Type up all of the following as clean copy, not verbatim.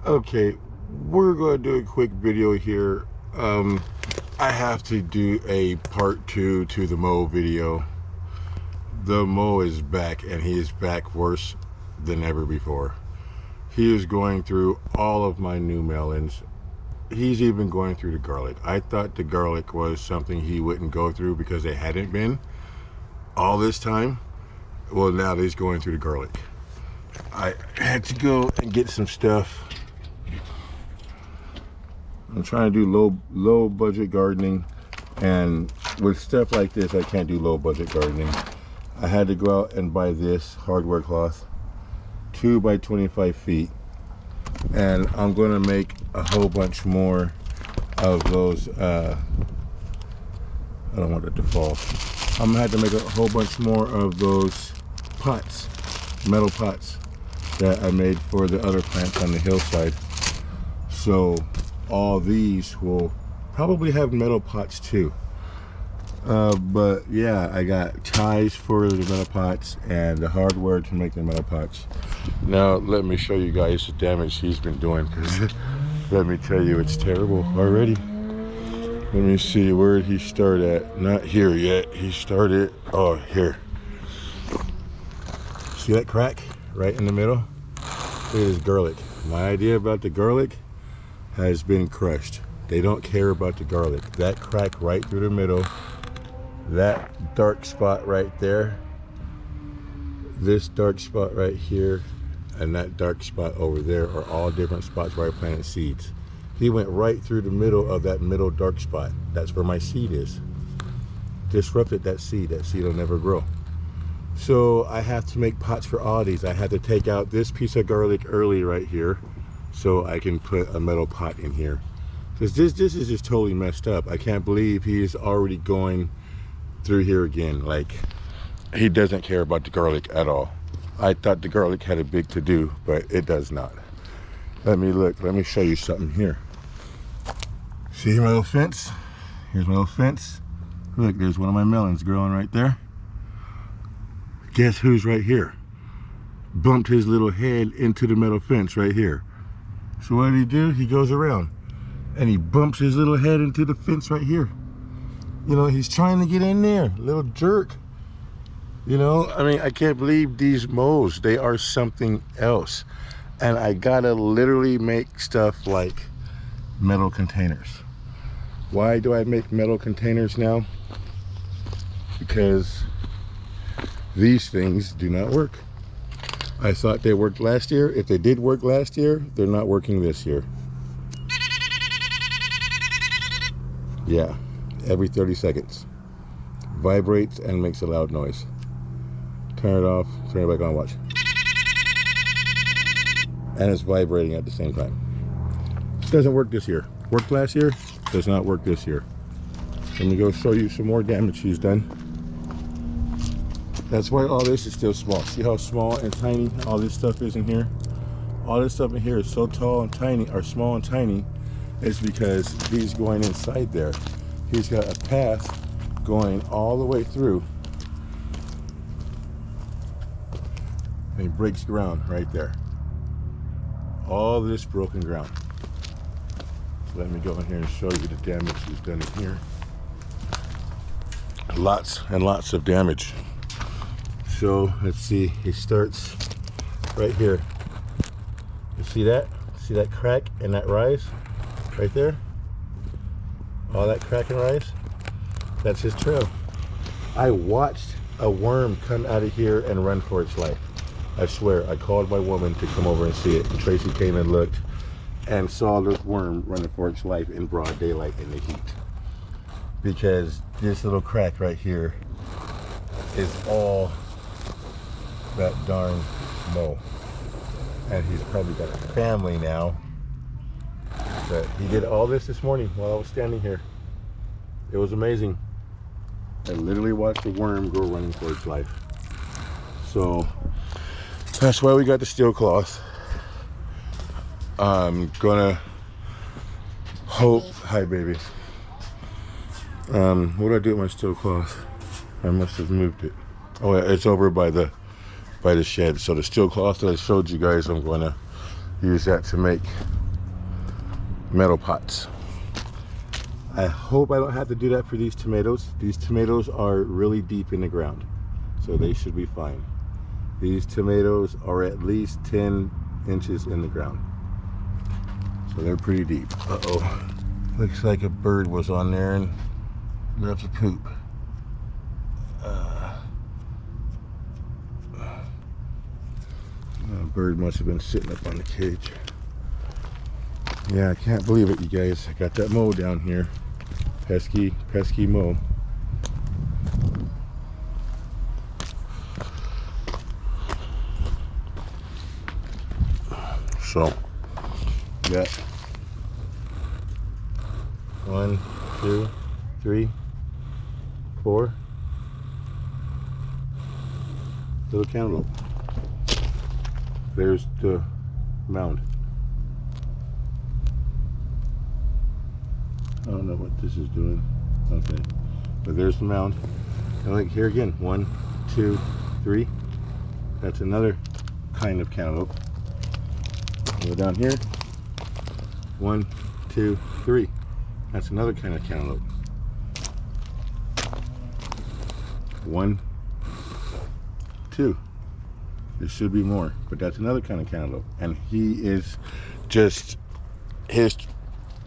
Okay, we're gonna do a quick video here. I have to do a part 2 to the Mo video. The Mo is back, and he is back worse than ever before. He is going through all of my new melons. He's even going through the garlic. I thought the garlic was something he wouldn't go through because they hadn't been all this time. Well, now he's going through the garlic. I had to go and get some stuff. I'm trying to do low budget gardening, and with stuff like this I can't do low budget gardening. I had to go out and buy this hardware cloth, 2 by 25 feet, and I'm going to make a whole bunch more of those. I don't want it to fall. I'm gonna have to make a whole bunch more of those pots, metal pots that I made for the other plants on the hillside. So all these will probably have metal pots too. But yeah, I got ties for the metal pots and the hardware to make the metal pots. Now let me show you guys the damage he's been doing, because let me tell you, it's terrible already. Let me see, where did he start at? Not here yet. He started, oh, here. See that crack right in the middle? It is garlic. My idea about the garlic has been crushed. They don't care about the garlic. That crack right through the middle, that dark spot right there, this dark spot right here, and that dark spot over there are all different spots where I planted seeds. He went right through the middle of that middle dark spot. That's where my seed is. Disrupted that seed. That seed will never grow. So I have to make pots for all these. I had to take out this piece of garlic early right here so I can put a metal pot in here. Because this is just totally messed up. I can't believe he is already going through here again. Like, he doesn't care about the garlic at all. I thought the garlic had a big to-do, but it does not. Let me look. Let me show you something here. See my little fence? Here's my little fence. Look, there's one of my melons growing right there. Guess who's right here? Bumped his little head into the metal fence right here. So what did he do? He goes around and he bumps his little head into the fence right here. You know, he's trying to get in there, little jerk. You know, I mean, I can't believe these moles. They are something else. And I gotta literally make stuff like metal containers. Why do I make metal containers now? Because these things do not work. I thought they worked last year. If they did work last year, they're not working this year. Yeah, every 30 seconds. Vibrates and makes a loud noise. Turn it off, turn it back on, watch. And it's vibrating at the same time. It doesn't work this year. Worked last year, does not work this year. Let me go show you some more damage she's done. That's why all this is still small. See how small and tiny all this stuff is in here? All this stuff in here is so tall and tiny, or small and tiny, it's because he's going inside there. He's got a path going all the way through. And he breaks ground right there. All this broken ground. So let me go in here and show you the damage he's done in here. Lots and lots of damage. So let's see, he starts right here. You see that? See that crack and that rise right there? All that crack and rise? That's his trail. I watched a worm come out of here and run for its life. I swear, I called my woman to come over and see it. And Tracy came and looked and saw this worm running for its life in broad daylight in the heat. Because this little crack right here is all that darn mole. And he's probably got a family now. But he did all this morning while I was standing here. It was amazing. I literally watched the worm go running for its life. So that's why we got the steel cloth. I'm gonna hope, hi baby. What did I do with my steel cloth? I must have moved it. Oh yeah, it's over by the shed. So the steel cloth that I showed you guys, I'm gonna use that to make metal pots. I hope I don't have to do that for these tomatoes. These tomatoes are really deep in the ground, so they should be fine. These tomatoes are at least 10 inches in the ground, so they're pretty deep. Uh-oh, looks like a bird was on there and left a poop. A bird must have been sitting up on the cage. Yeah, I can't believe it, you guys. I got that mow down here. Pesky mow. So, got 1, 2, 3, 4 little cantaloupe. There's the mound. I don't know what this is doing. Okay, but there's the mound. And like here again, 1, 2, 3. That's another kind of cantaloupe. Go down here. 1, 2, 3. That's another kind of cantaloupe. 1, 2. There should be more, but that's another kind of cantaloupe. And he is just, his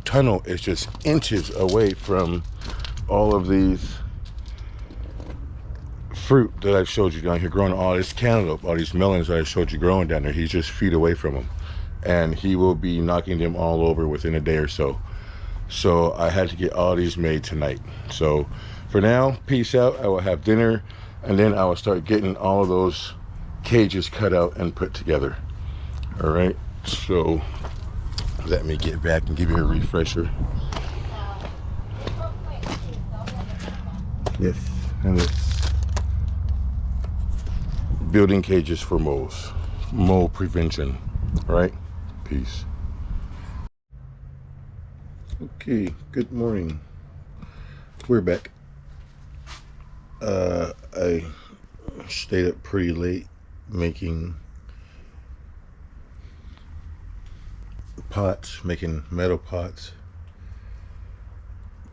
tunnel is just inches away from all of these fruit that I've showed you down here growing. All this cantaloupe, all these melons that I showed you growing down there, he's just feet away from them, and he will be knocking them all over within a day or so. So I had to get all these made tonight. So for now, peace out. I will have dinner, and then I will start getting all of those cages cut out and put together. All right, so let me get back and give you a refresher. Yes, and it's building cages for moles, mole prevention. All right, peace. Okay, good morning. We're back. I stayed up pretty late making pots, making metal pots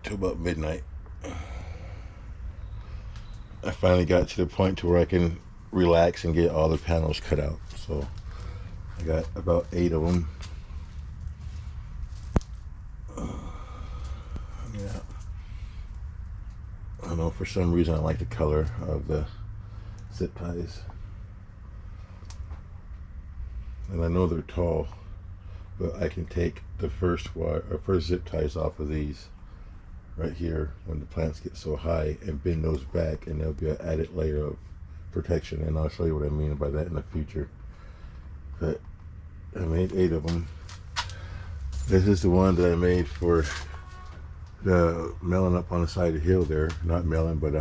till about midnight. I finally got to the point to where I can relax and get all the panels cut out. So I got about 8 of them. Yeah. I don't know, for some reason I like the color of the zip ties. And I know they're tall, but I can take the first zip ties off of these right here when the plants get so high and bend those back, and there'll be an added layer of protection, and I'll show you what I mean by that in the future. But I made 8 of them. This is the one that I made for the melon up on the side of the hill there. Not melon, but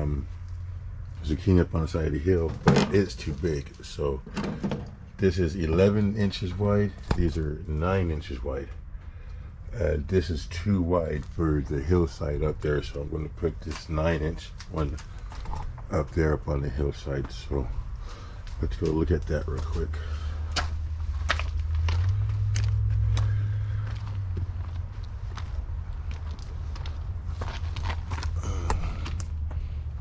zucchini up on the side of the hill, but it's too big. So this is 11 inches wide. These are 9 inches wide. This is too wide for the hillside up there, so I'm going to put this 9-inch one up there up on the hillside. So let's go look at that real quick.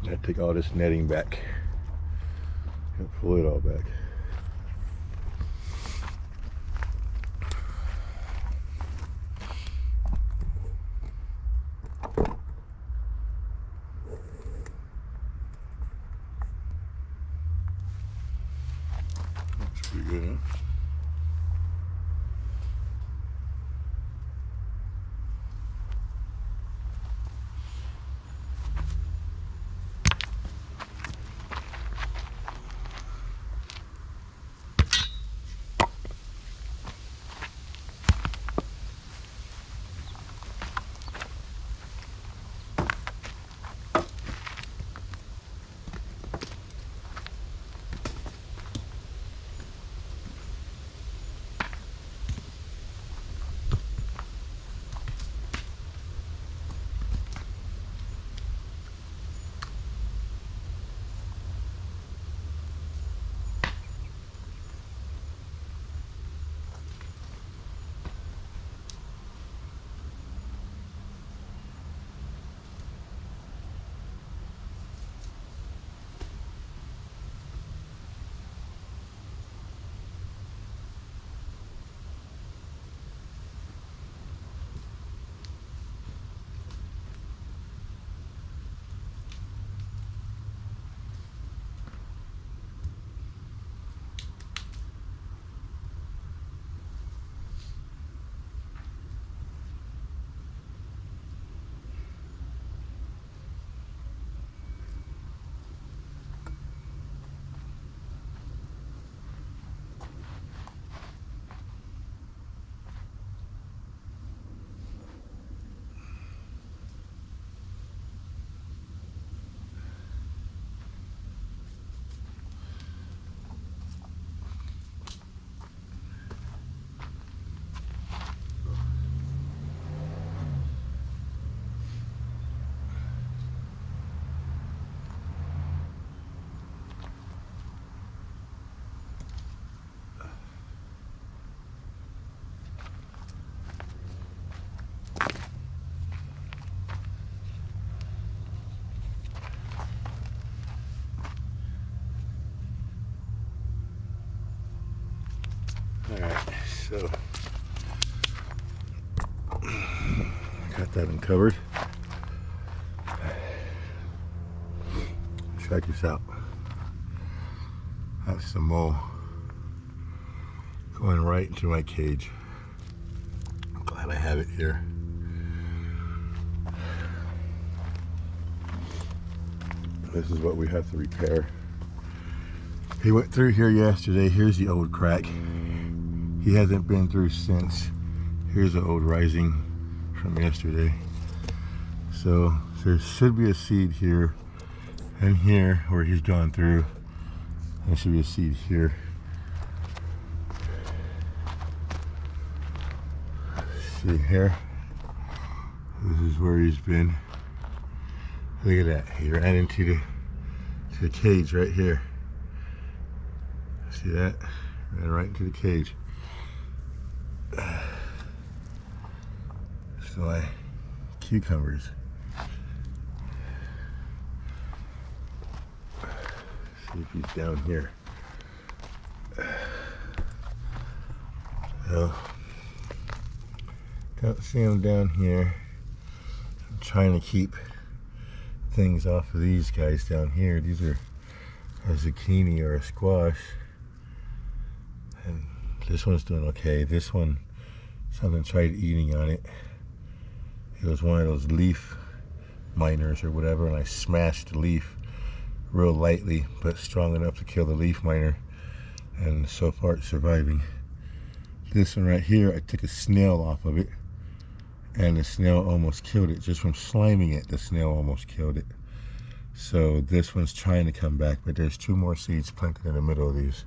I take all this netting back and pull it all back. Looks pretty good, huh? Alright, so got that uncovered. Check this out. That's the mole going right into my cage. I'm glad I have it here. This is what we have to repair. He went through here yesterday. Here's the old crack. He hasn't been through since. Here's the old rising from yesterday. So there should be a seed here and here where he's gone through. There should be a seed here. See here? This is where he's been. Look at that. He ran into the cage right here. See that? Ran right into the cage. So my cucumbers. See if he's down here. Oh, don't see him down here. I'm trying to keep things off of these guys down here. These are a zucchini or a squash, and this one's doing okay. This one, something tried eating on it. It was one of those leaf miners or whatever, and I smashed the leaf real lightly but strong enough to kill the leaf miner, and so far it's surviving. This one right here, I took a snail off of it, and the snail almost killed it. Just from sliming it, the snail almost killed it. So this one's trying to come back, but there's 2 more seeds planted in the middle of these.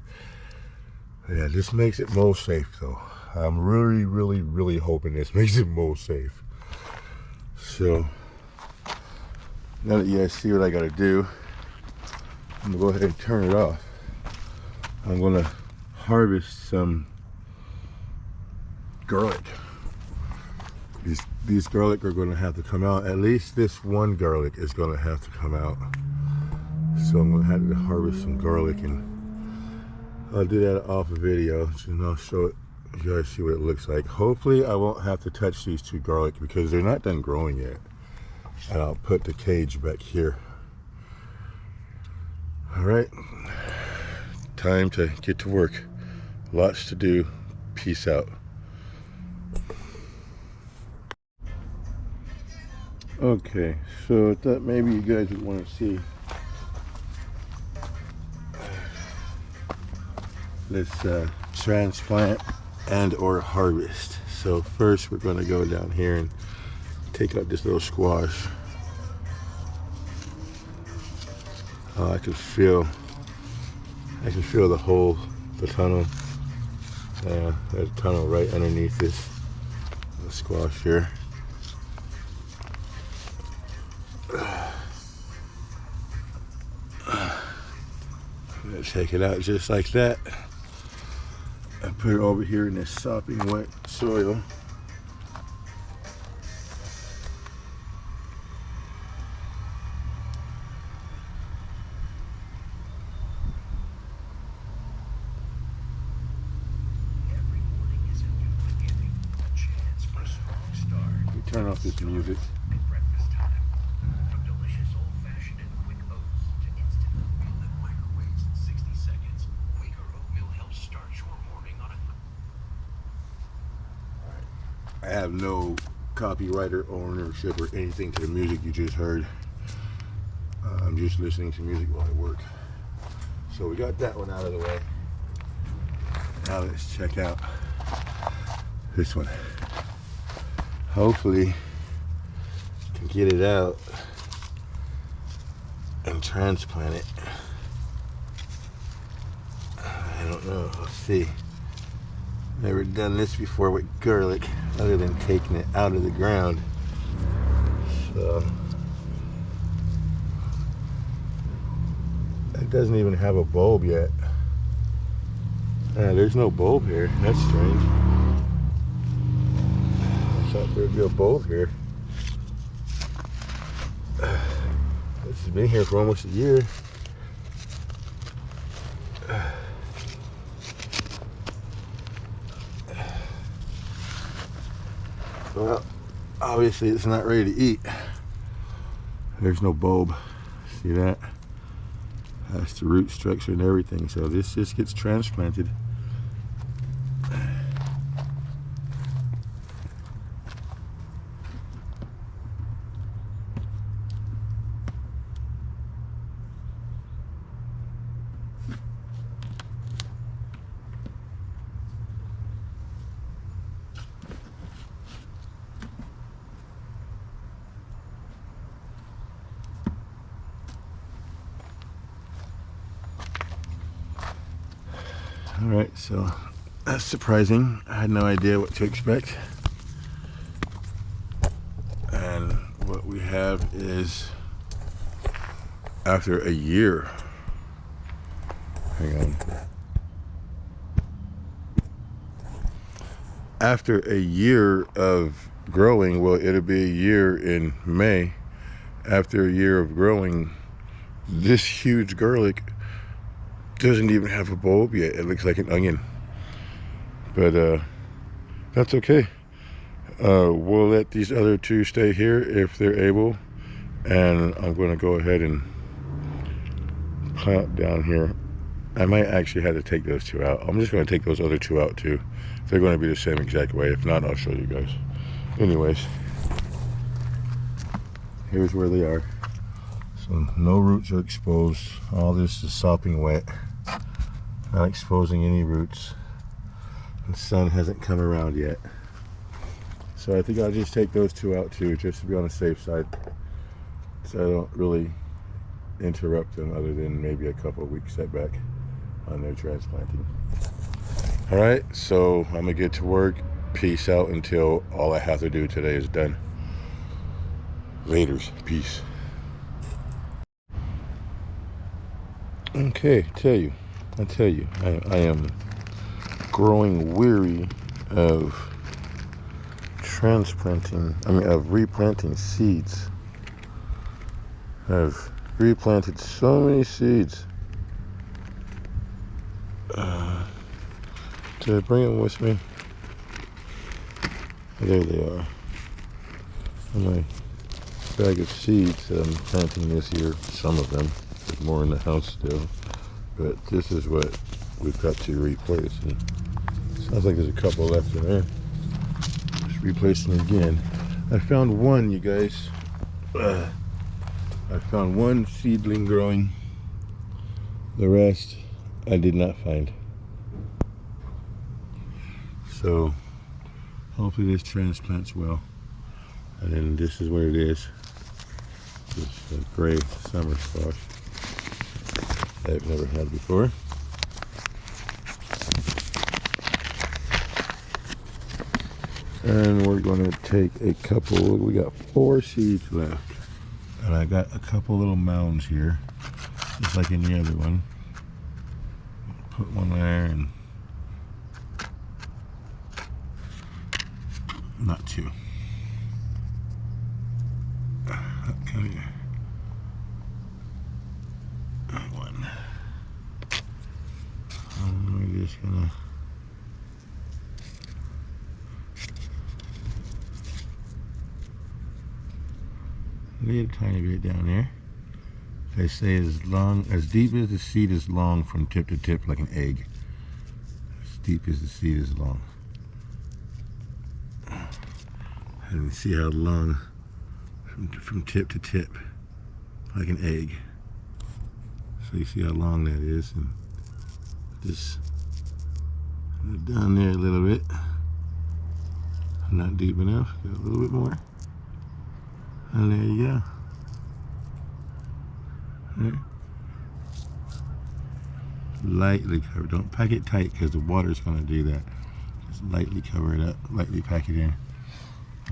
Yeah, this makes it mold safe though. I'm really hoping this makes it mold safe. So now that you guys see what I gotta do, I'm gonna go ahead and turn it off. I'm gonna harvest some garlic. These garlic are going to have to come out. At least this one garlic is going to have to come out. So I'm going to have to harvest some garlic, and I'll do that off a video, and I'll show it. You guys see what it looks like. Hopefully I won't have to touch these 2 garlic because they're not done growing yet. And I'll put the cage back here. All right, time to get to work. Lots to do. Peace out. Okay, so I thought maybe you guys would want to see this transplant and or harvest. So first we're going to go down here and take out this little squash. I can feel the hole, the tunnel. There's a tunnel right underneath this squash here. I'm gonna take it out just like that and put it over here in this sopping wet soil. Turn off this music. I have no copyright or ownership or anything to the music you just heard. I'm just listening to music while I work. So we got that one out of the way. Now let's check out this one. Hopefully can get it out and transplant it. I don't know, let's see. Never done this before with garlic other than taking it out of the ground. So it doesn't even have a bulb yet. There's no bulb here. That's strange. I thought there'd be a bulb here. This has been here for almost a year. Well, obviously it's not ready to eat. There's no bulb. See that? That's the root structure and everything. So this just gets transplanted. All right, so that's surprising. I had no idea what to expect. And what we have is, after a year, hang on. After a year of growing, well, it'll be a year in May. After a year of growing, this huge garlic doesn't even have a bulb yet. It looks like an onion, but that's okay. We'll let these other two stay here if they're able, and I'm going to go ahead and plant down here. I might actually have to take those two out. I'm just going to take those other two out too. They're going to be the same exact way. If not, I'll show you guys. Anyways, here's where they are. So no roots are exposed. All this is sopping wet, not exposing any roots. The sun hasn't come around yet. So I think I'll just take those two out too, just to be on the safe side, so I don't really interrupt them other than maybe a couple of weeks setback on their transplanting. All right, so I'm gonna get to work. Peace out until all I have to do today is done. Laters, peace. Okay, I tell you, I am growing weary of of replanting seeds. I've replanted so many seeds. Did I bring them with me? There they are. My bag of seeds that I'm planting this year. Some of them. There's more in the house still. But this is what we've got to replace. And sounds like there's a couple left in there. Just replacing again. I found one, you guys. I found one seedling growing. The rest I did not find. So hopefully this transplants well. And then this is what it is. This gray summer squash that I've never had before. And we're going to take a couple, we got 4 seeds left. And I got a couple little mounds here, just like in the other one. Put one there and not 2. Come here. 1. And we're just gonna lay a tiny bit down there. They say as deep as the seed is long from tip to tip, like an egg. As deep as the seed is long. And you see how long from tip to tip, like an egg. So you see how long that is, and just down there a little bit. Not deep enough. Got a little bit more. And there you go. There. Lightly cover. Don't pack it tight because the water's going to do that. Just lightly cover it up. Lightly pack it in.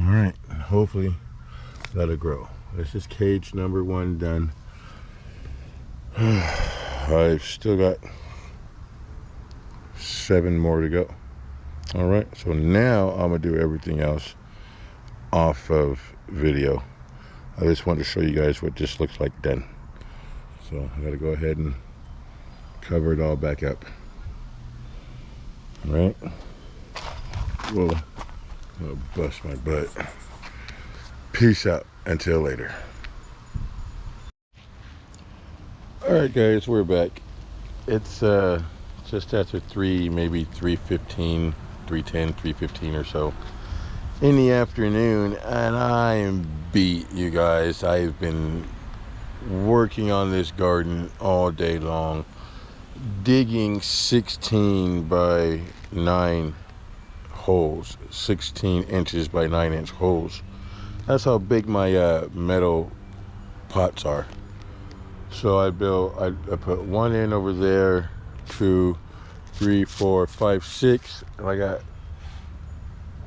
All right. And hopefully that'll grow. This is cage number 1 done. I've still got 7 more to go. All right. So now I'm going to do everything else off of video. I just wanted to show you guys what this looks like done. So I gotta go ahead and cover it all back up. All right. We'll I'll bust my butt. Peace out until later. Alright guys, we're back. It's just after 3, maybe 3:15, 3:10, 3:15 or so in the afternoon, and I am beat, you guys. I've been working on this garden all day long, digging 16 by 9 holes, 16 inches by 9 inch holes. That's how big my metal pots are. So I put one in over there, 2, 3, 4, 5, 6, and I got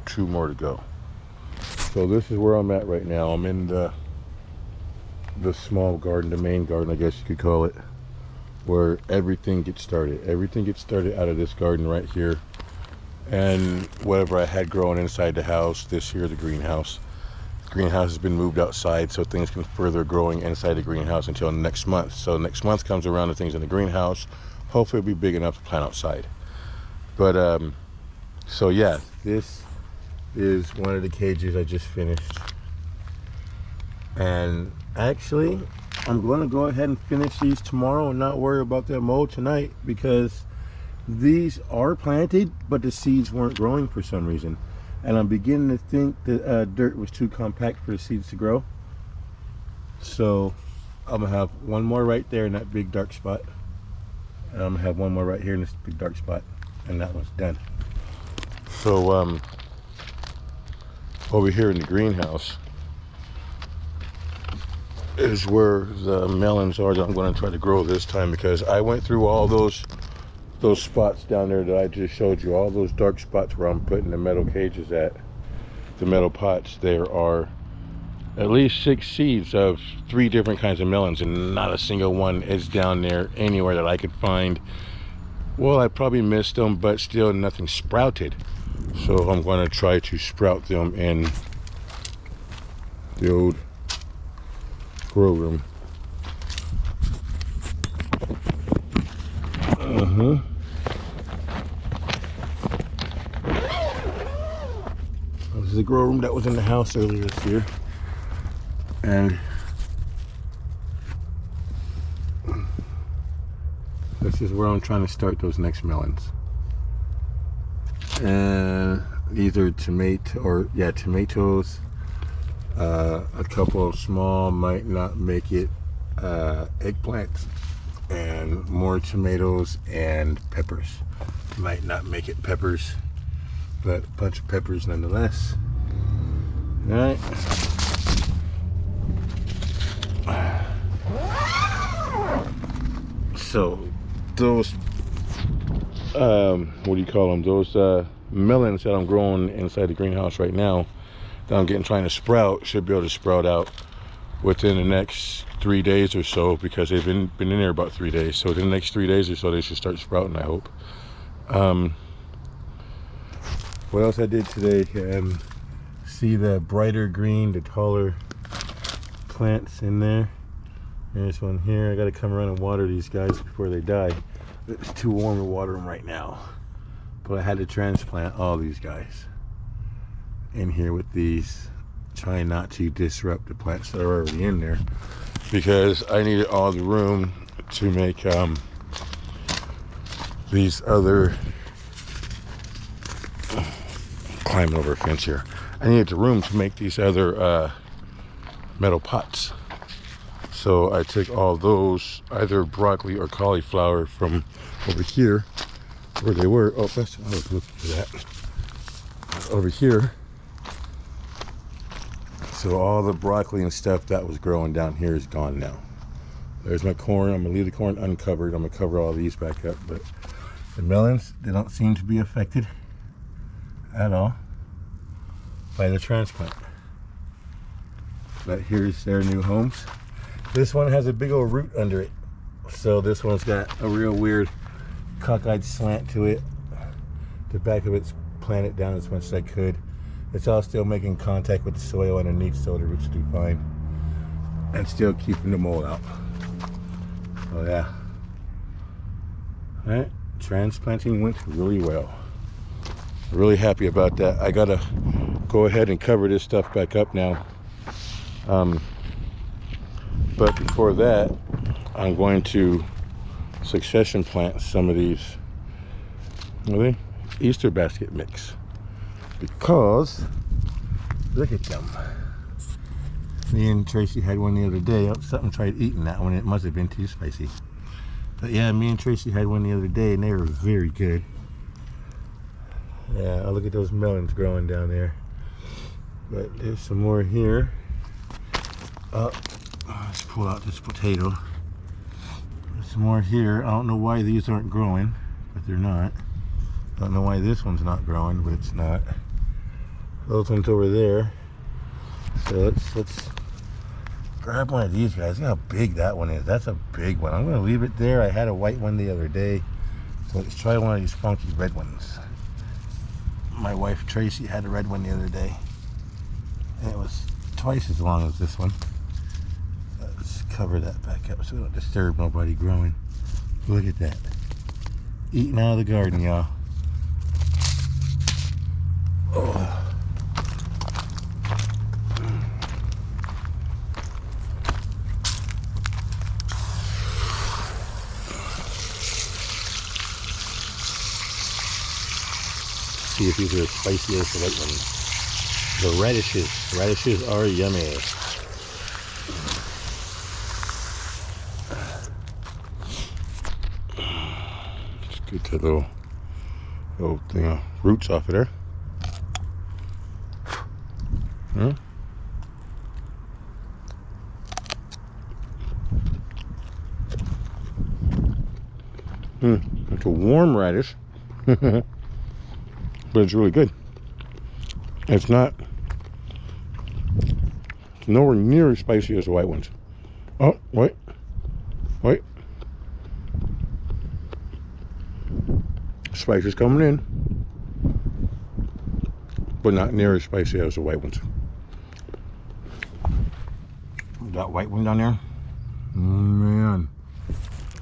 2 more to go. So this is where I'm at right now. I'm in the small garden, the main garden, I guess you could call it, where everything gets started. Everything gets started out of this garden right here, and whatever I had growing inside the house. This here, the greenhouse. The greenhouse has been moved outside, so things can further growing inside the greenhouse until next month. So next month comes around, the things in the greenhouse hopefully it'll be big enough to plant outside. But so yeah, this is one of the cages I just finished, and actually I'm going to go ahead and finish these tomorrow and not worry about that mold tonight, because these are planted but the seeds weren't growing for some reason, and I'm beginning to think that dirt was too compact for the seeds to grow. So I'm gonna have one more right there in that big dark spot, and I'm gonna have one more right here in this big dark spot, and that one's done. So over here in the greenhouse is where the melons are that I'm going to try to grow this time, because I went through all those spots down there that I just showed you, all those dark spots where I'm putting the metal cages at, the metal pots. There are at least 6 seeds of 3 different kinds of melons, and not a single one is down there anywhere that I could find. Well, I probably missed them, but still nothing sprouted. So I'm going to try to sprout them in the old grow room. This is the grow room that was in the house earlier this year, and this is where I'm trying to start those next melons. And these are tomatoes. A couple of small might not make it eggplants, and more tomatoes and peppers. Might not make it peppers, but a bunch of peppers nonetheless. All right. So those what do you call them, those melons that I'm growing inside the greenhouse right now, that I'm trying to sprout, should be able to sprout out within the next 3 days or so, because they've been in there about 3 days. So within the next 3 days or so they should start sprouting, I hope. What else I did today, see the brighter green, the taller plants in there. There's one here. I got to come around and water these guys before they die. It's too warm to water them right now, but I had to transplant all these guys in here with these, trying not to disrupt the plants that are already in there, because I needed all the room to make these other, climbing over a fence here, I needed the room to make these other metal pots. So I took all those, either broccoli or cauliflower, from over here where they were. Oh, I was looking for that. Over here. So all the broccoli and stuff that was growing down here is gone now. There's my corn. I'm gonna leave the corn uncovered. I'm gonna cover all these back up, but the melons, they don't seem to be affected at all by the transplant. But here's their new homes. This one has a big old root under it, so this one's got a real weird cockeyed slant to it. The back of it's planted down as much as I could. It's all still making contact with the soil underneath, so the roots do fine, and still keeping the mold out. Oh yeah. All right, transplanting went really well. Really happy about that. I gotta go ahead and cover this stuff back up now. But before that, I'm going to succession plant some of these Easter basket mix, because look at them. Me and Tracy had one the other day. Something tried eating that one. It must have been too spicy. But yeah, me and Tracy had one the other day, and they were very good. Yeah, look at those melons growing down there. But there's some more here. Let's pull out this potato. There's some more here. I don't know why these aren't growing, but they're not. I don't know why this one's not growing, but it's not. Those ones over there. So let's grab one of these guys. Look how big that one is. That's a big one. I'm gonna leave it there. I had a white one the other day. So let's try one of these funky red ones. My wife Tracy had a red one the other day. And it was twice as long as this one. Let's cover that back up so we don't disturb nobody growing. Look at that. Eating out of the garden, y'all. Oh. See if these are as spicy as the white ones. The radishes. Radishes are yummy. Let's get the little thing of roots off of there. It's a warm radish. But it's really good. It's nowhere near as spicy as the white ones. Oh, wait. Spice is coming in, but not near as spicy as the white ones. That white one down there, oh man.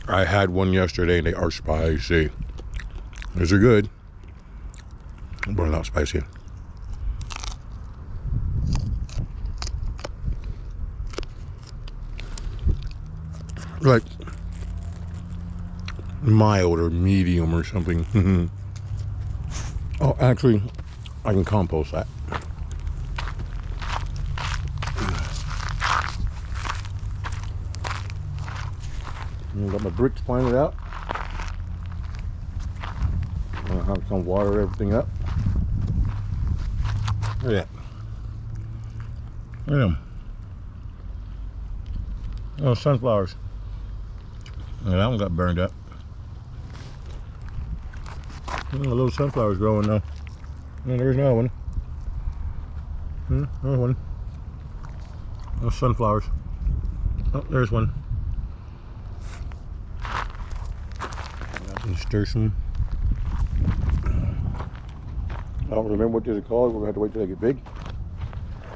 I had one yesterday and they are spicy. These are good, but not spicy. Like mild or medium or something. Oh, actually, I can compost that. I got my bricks planted out. I'm gonna have some water everything up. Look at that. Look at them. Oh, sunflowers. Yeah, that one got burned up. Oh, little sunflowers growing now. Oh, there's another one. Another one. Those sunflowers. Oh, there's one. Stir some. I don't remember what these are called. We're gonna have to wait till they get big.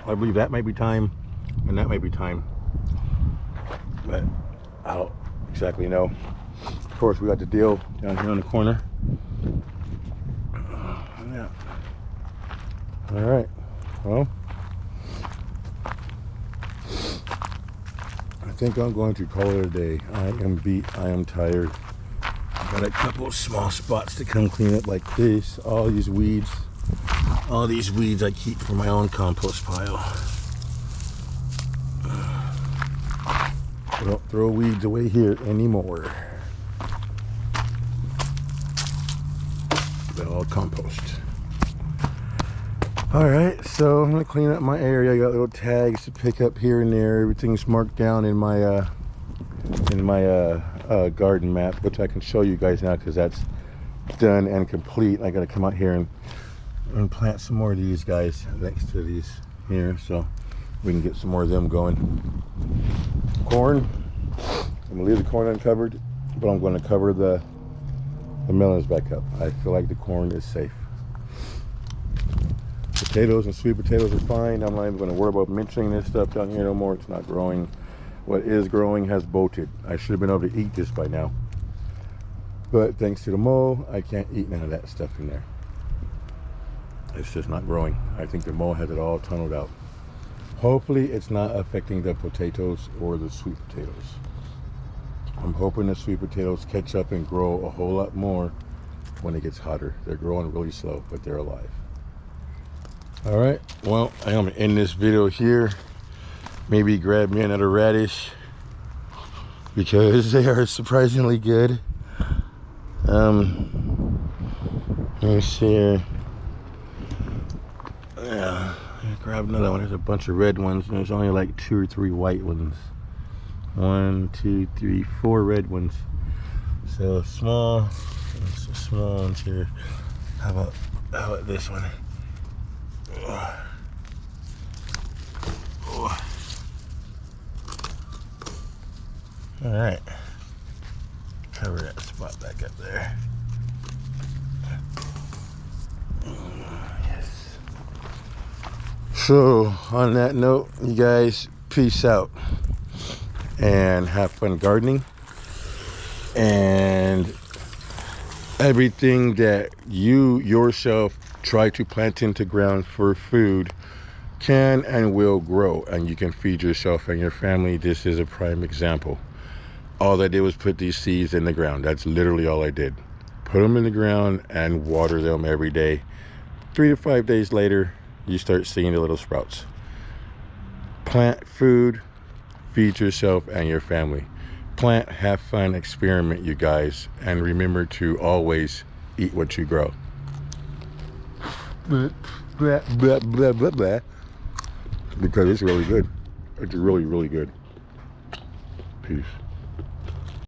I believe that might be thyme, and that might be thyme, but I don't exactly know. Of course, we got the dill down here on the corner. Yeah. All right. Well, I think I'm going to call it a day. I am beat. I am tired. Got a couple of small spots to come clean up like this. All these weeds I keep for my own compost pile. I don't throw weeds away here anymore. They're all compost. Alright, so I'm gonna clean up my area. I got little tags to pick up here and there. Everything's marked down in my garden map, which I can show you guys now because that's done and complete. I gotta come out here and plant some more of these guys next to these here so we can get some more of them going. Corn, I'm gonna leave the corn uncovered, but I'm going to cover the melons back up. I feel like the corn is safe. Potatoes and sweet potatoes are fine. I'm not even going to worry about mentioning this stuff down here no more. It's not growing. What is growing has bolted. I should have been able to eat this by now, but thanks to the mow, I can't eat none of that stuff in there. It's just not growing. I think the mold has it all tunneled out. Hopefully it's not affecting the potatoes or the sweet potatoes. I'm hoping the sweet potatoes catch up and grow a whole lot more when it gets hotter. They're growing really slow, but they're alive. All right, well, I'm gonna end this video here. Maybe grab me another radish because they are surprisingly good. Let me see here. Yeah, grab another one. There's a bunch of red ones, and there's only like 2 or 3 white ones. 1, 2, 3, 4 red ones. So small, some small ones here. How about this one? All right, cover that spot back up there. Yes. So on that note, you guys, peace out and have fun gardening. And everything that you yourself try to plant into ground for food can and will grow, and you can feed yourself and your family. This is a prime example. All I did was put these seeds in the ground. That's literally all I did. Put them in the ground and water them every day. 3 to 5 days later, you start seeing the little sprouts. Plant food, feed yourself and your family. Plant, have fun, experiment, you guys, and remember to always eat what you grow. Blah, blah, blah, blah, blah, blah. Because it's really good. It's really, really good. Peace.